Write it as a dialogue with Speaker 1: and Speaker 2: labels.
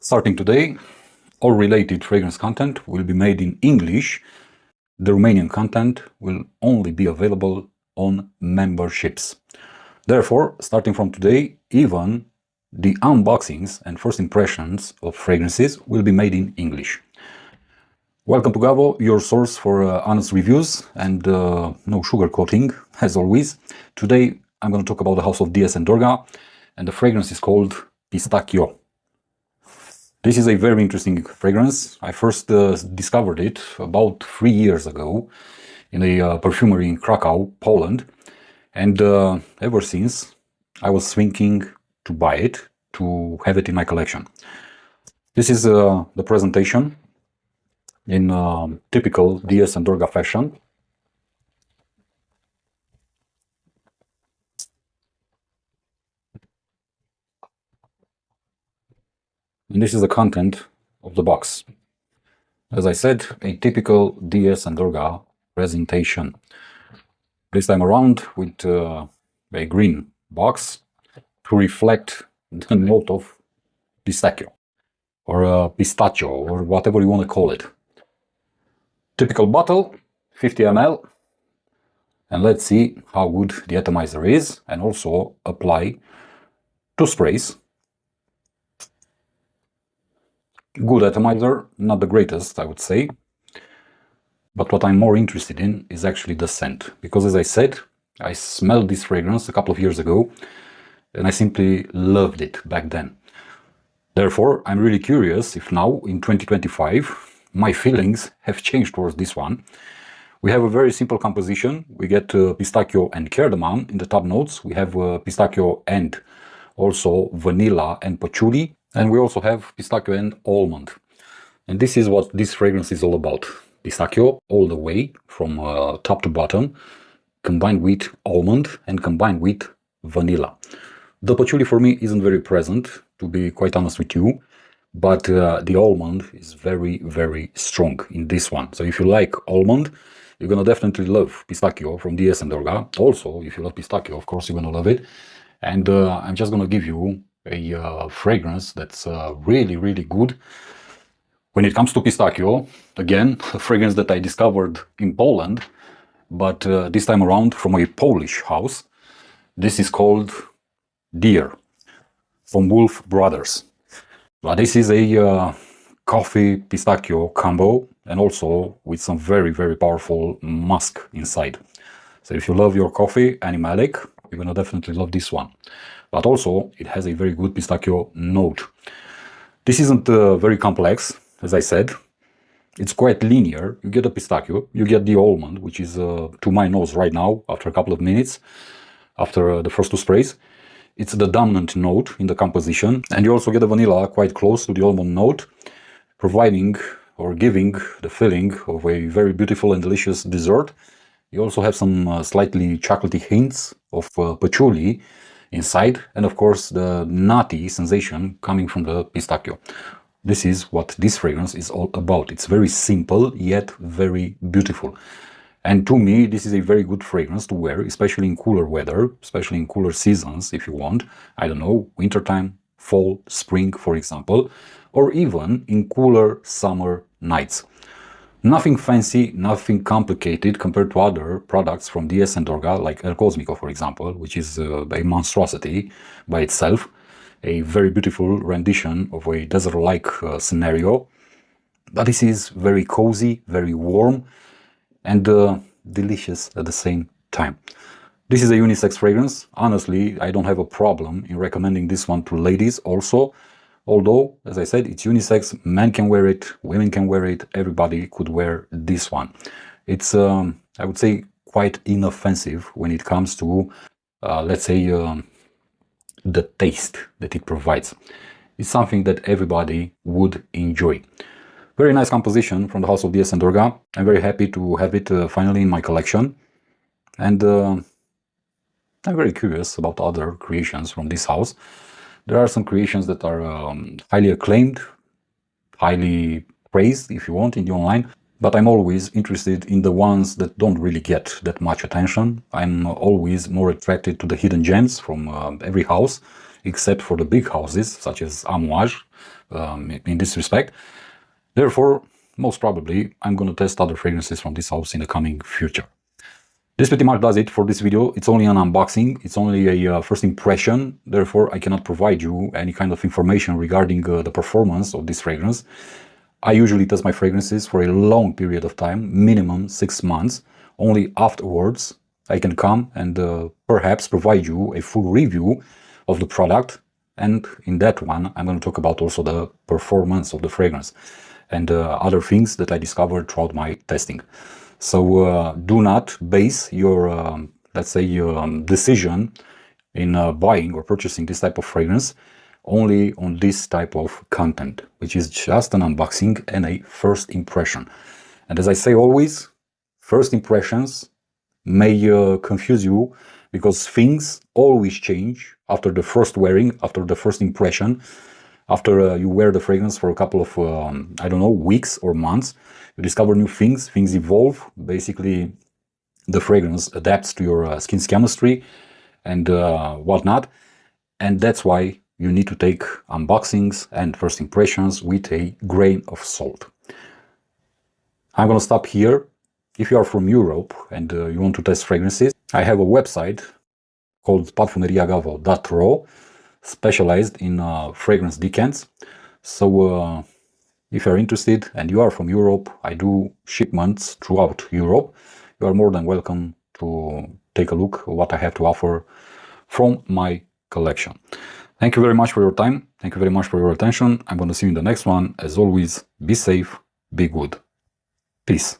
Speaker 1: Starting today, all related fragrance content will be made in English. The Romanian content will only be available on memberships. Therefore, starting from today, even the unboxings and first impressions of fragrances will be made in English. Welcome to GaVo, your source for honest reviews and no sugarcoating, as always. Today I'm going to talk about the house of DS&Durga, and the fragrance is called Pistachio. This is a very interesting fragrance. I first discovered it about 3 years ago in a perfumery in Krakow, Poland. And ever since, I was thinking to buy it, to have it in my collection. This is the presentation in typical DS&Durga fashion. And this is the content of the box. As I said, a typical DS&Durga presentation. This time around with a green box to reflect the note of pistachio or pistachio or whatever you want to call it. Typical bottle, 50 ml, and let's see how good the atomizer is, and also apply 2 sprays. Good atomizer, not the greatest, I would say. But what I'm more interested in is actually the scent. Because as I said, I smelled this fragrance a couple of years ago and I simply loved it back then. Therefore, I'm really curious if now, in 2025, my feelings have changed towards this one. We have a very simple composition. We get pistachio and cardamom in the top notes. We have pistachio and also vanilla and patchouli. And we also have pistachio and almond. And this is what this fragrance is all about. Pistachio all the way from top to bottom, combined with almond and combined with vanilla. The patchouli for me isn't very present, to be quite honest with you, but the almond is very, very strong in this one. So if you like almond, you're gonna definitely love pistachio from DS&Durga. Also, if you love pistachio, of course, you're gonna love it. And I'm just gonna give you a fragrance that's really, really good. When it comes to pistachio, again, a fragrance that I discovered in Poland, but this time around from a Polish house. This is called Deer from Wolf Brothers. But this is a coffee pistachio combo, and also with some very, very powerful musk inside. So if you love your coffee animalic, you're gonna definitely love this one. But also, it has a very good pistachio note. This isn't very complex, as I said. It's quite linear. You get the pistachio, you get the almond, which is to my nose right now, after a couple of minutes, after the first 2 sprays. It's the dominant note in the composition. And you also get the vanilla quite close to the almond note, providing or giving the feeling of a very beautiful and delicious dessert. You also have some slightly chocolatey hints of patchouli inside, and of course the nutty sensation coming from the pistachio. This is what this fragrance is all about. It's very simple yet very beautiful, and to me this is a very good fragrance to wear, especially in cooler weather, especially in cooler seasons if you want. I don't know, wintertime, fall, spring for example, or even in cooler summer nights. Nothing fancy, nothing complicated compared to other products from DS&Durga, like El Cosmico, for example, which is a monstrosity by itself. A very beautiful rendition of a desert-like scenario. But this is very cozy, very warm, and delicious at the same time. This is a unisex fragrance. Honestly, I don't have a problem in recommending this one to ladies also. Although, as I said, it's unisex, men can wear it, women can wear it, everybody could wear this one. It's, I would say, quite inoffensive when it comes to, let's say, the taste that it provides. It's something that everybody would enjoy. Very nice composition from the house of DS&Durga. I'm very happy to have it finally in my collection. And I'm very curious about other creations from this house. There are some creations that are highly acclaimed, highly praised, if you want, in the online. But I'm always interested in the ones that don't really get that much attention. I'm always more attracted to the hidden gems from every house except for the big houses, such as Amouage, in this respect. Therefore, most probably, I'm going to test other fragrances from this house in the coming future. This pretty much does it for this video. It's only an unboxing. It's only a first impression. Therefore, I cannot provide you any kind of information regarding the performance of this fragrance. I usually test my fragrances for a long period of time, minimum 6 months. Only afterwards, I can come and perhaps provide you a full review of the product. And in that one, I'm going to talk about also the performance of the fragrance and other things that I discovered throughout my testing. So do not base your, let's say, your decision in buying or purchasing this type of fragrance only on this type of content, which is just an unboxing and a first impression. And as I say always, first impressions may confuse you because things always change after the first wearing, after the first impression, after you wear the fragrance for a couple of, I don't know, weeks or months. You discover new things, things evolve. Basically, the fragrance adapts to your skin's chemistry and whatnot. And that's why you need to take unboxings and first impressions with a grain of salt. I'm going to stop here. If you are from Europe and you want to test fragrances, I have a website called Perfumery.GaVo.ro, specialized in fragrance decants. So if you're interested and you are from Europe, I do shipments throughout Europe. You are more than welcome to take a look at what I have to offer from my collection. Thank you very much for your time. Thank you very much for your attention. I'm going to see you in the next one. As always, be safe, be good. Peace.